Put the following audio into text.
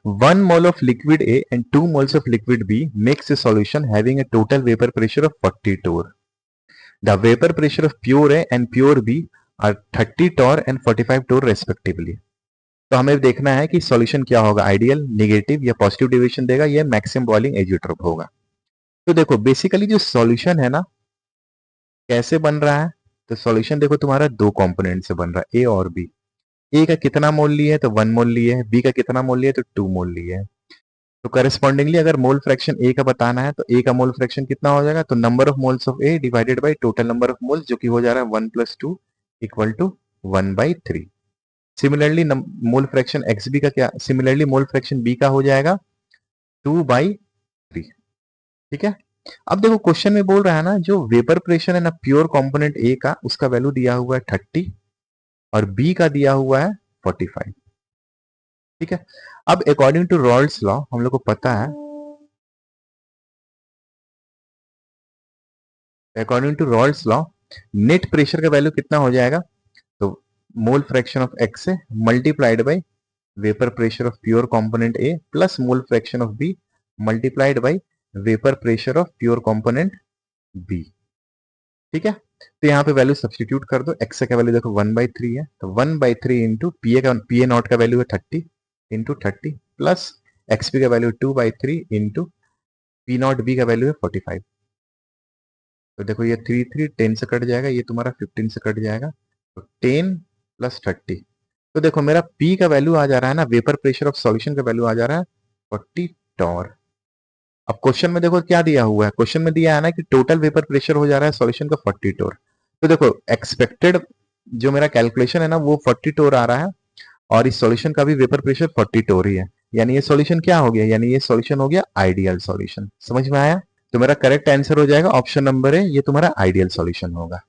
1 mole of liquid A and 2 moles of liquid B makes a solution having a total vapor pressure of 40 torr. The vapor pressure of pure A and pure B are 30 torr and 45 torr respectively. तो हमें देखना है कि solution क्या होगा, ideal, negative या positive deviation देगा या मैक्सिमम बॉइलिंग एजियोट्रोप होगा। तो देखो बेसिकली जो सॉल्यूशन है ना कैसे बन रहा है, तो सॉल्यूशन देखो तुम्हारा दो कंपोनेंट से बन रहा है, ए और बी। ए का कितना मोल लिए है, तो 1 मोल लिए है। बी का कितना मोल लिए है, तो 2 मोल लिए है। तो करस्पॉन्डिंगली अगर मोल फ्रैक्शन ए का बताना है तो ए का मोल फ्रैक्शन कितना हो जाएगा, तो number of moles of A divided by total number of moles, जो कि हो जा रहा है 1 + 2 equal to 1/3। Similarly mole fraction x b का क्या, सिमिलरली मोल फ्रैक्शन बी का हो जाएगा 2/3। ठीक है। अब देखो क्वेश्चन में बोल रहा है ना, जो वेपर प्रेशर है ना प्योर कंपोनेंट ए का, उसका वैल्यू दिया हुआ है 30 और बी का दिया हुआ है 45। ठीक है। अब अकॉर्डिंग टू रॉल्स लॉ हम लोग को पता है, according to Raoult's law net pressure का वैल्यू कितना हो जाएगा, तो मोल फ्रैक्शन ऑफ एक्स है multiplied by vapour pressure of pure component A plus mole fraction of B multiplied by vapour pressure of pure component B. ठीक है। तो यहाँ पे वैल्यू सब्सटीट्यूट कर दो, एक्स का वैल्यू देखो 1/3 है, तो 1/3 इंटू पी ए नॉट का वैल्यू है 30 इंटू 30 प्लस एक्सपी का value 2/3 into P not be का वैल्यू है 45। तो देखो ये 3 10 से कट जाएगा, ये तुम्हारा 15 से कट जाएगा, तो 10 + 30। तो देखो मेरा पी का वैल्यू आ जा रहा है ना, वेपर प्रेशर ऑफ सॉल्यूशन का वैल्यू आ जा रहा है 40 टॉर। अब क्वेश्चन में देखो क्या दिया हुआ है, क्वेश्चन में दिया है ना कि टोटल वेपर प्रेशर हो जा रहा है सॉल्यूशन का 40 टोर। तो देखो एक्सपेक्टेड जो मेरा कैलकुलेशन है ना वो 40 टोर आ रहा है और इस सॉल्यूशन का भी वेपर प्रेशर 40 टोर ही है, यानी ये सॉल्यूशन क्या हो गया, यानी ये सॉल्यूशन हो गया आइडियल सॉल्यूशन। समझ में आया? तो मेरा करेक्ट आंसर हो जाएगा ऑप्शन नंबर है, ये तुम्हारा आइडियल सॉल्यूशन होगा।